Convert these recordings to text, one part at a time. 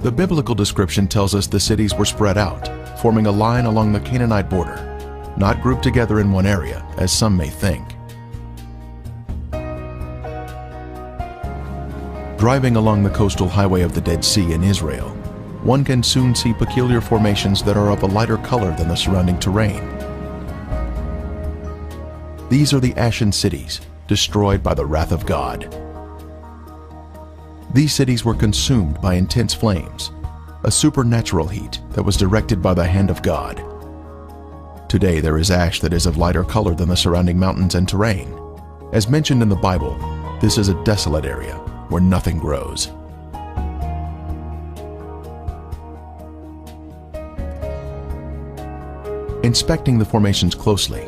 The biblical description tells us the cities were spread out, forming a line along the Canaanite border, not grouped together in one area, as some may think. Driving along the coastal highway of the Dead Sea in Israel, one can soon see peculiar formations that are of a lighter color than the surrounding terrain. These are the ashen cities, destroyed by the wrath of God. These cities were consumed by intense flames, a supernatural heat that was directed by the hand of God. Today there is ash that is of lighter color than the surrounding mountains and terrain. As mentioned in the Bible, this is a desolate area where nothing grows. Inspecting the formations closely,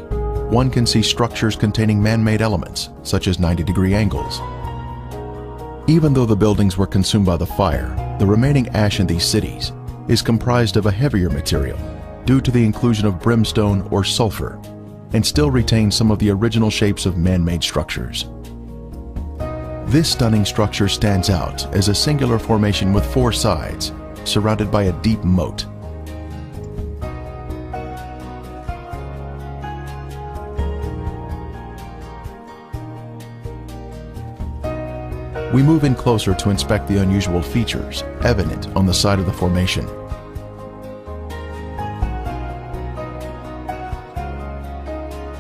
one can see structures containing man-made elements, such as 90-degree angles. Even though the buildings were consumed by the fire, the remaining ash in these cities is comprised of a heavier material due to the inclusion of brimstone or sulfur, and still retains some of the original shapes of man-made structures. This stunning structure stands out as a singular formation with 4 sides, surrounded by a deep moat. We move in closer to inspect the unusual features evident on the side of the formation.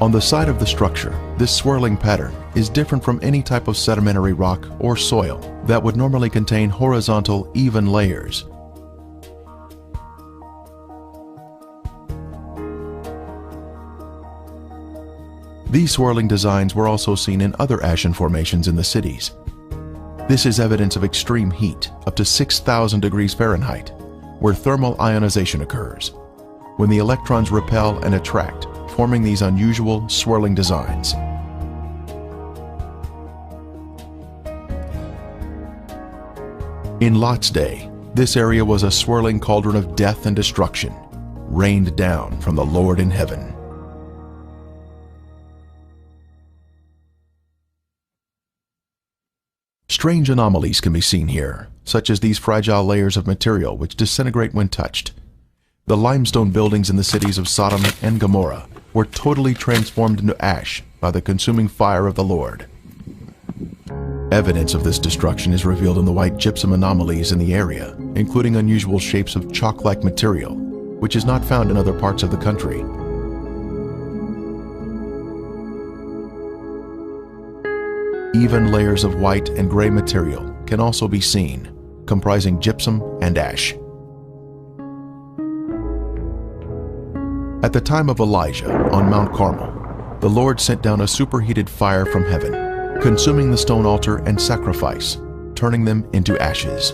On the side of the structure, this swirling pattern is different from any type of sedimentary rock or soil that would normally contain horizontal, even layers. These swirling designs were also seen in other ashen formations in the cities. This is evidence of extreme heat, up to 6,000 degrees Fahrenheit, where thermal ionization occurs, when the electrons repel and attract, forming these unusual swirling designs. In Lot's day, this area was a swirling cauldron of death and destruction, rained down from the Lord in heaven. Strange anomalies can be seen here, such as these fragile layers of material which disintegrate when touched. The limestone buildings in the cities of Sodom and Gomorrah were totally transformed into ash by the consuming fire of the Lord. Evidence of this destruction is revealed in the white gypsum anomalies in the area, including unusual shapes of chalk-like material, which is not found in other parts of the country. Even layers of white and gray material can also be seen, comprising gypsum and ash. At the time of Elijah on Mount Carmel, the Lord sent down a superheated fire from heaven, consuming the stone altar and sacrifice, turning them into ashes.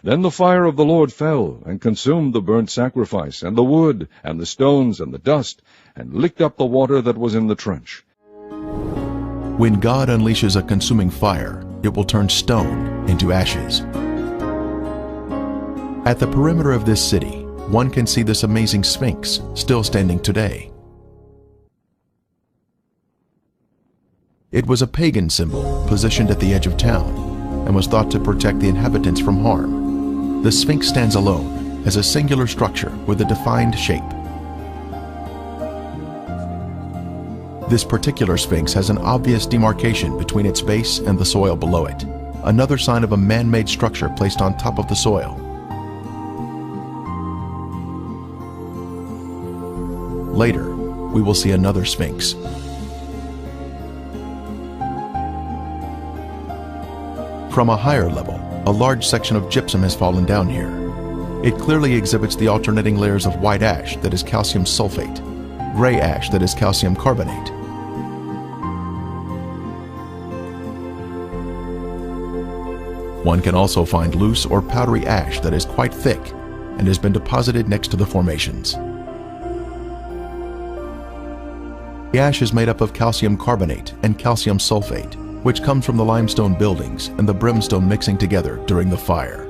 Then the fire of the Lord fell, and consumed the burnt sacrifice, and the wood, and the stones, and the dust, and licked up the water that was in the trench. When God unleashes a consuming fire, it will turn stone into ashes. At the perimeter of this city, one can see this amazing Sphinx still standing today. It was a pagan symbol positioned at the edge of town and was thought to protect the inhabitants from harm. The Sphinx stands alone as a singular structure with a defined shape. This particular Sphinx has an obvious demarcation between its base and the soil below it, another sign of a man-made structure placed on top of the soil. Later, we will see another Sphinx. From a higher level, a large section of gypsum has fallen down here. It clearly exhibits the alternating layers of white ash that is calcium sulfate, gray ash that is calcium carbonate. One can also find loose or powdery ash that is quite thick and has been deposited next to the formations. The ash is made up of calcium carbonate and calcium sulfate, which comes from the limestone buildings and the brimstone mixing together during the fire.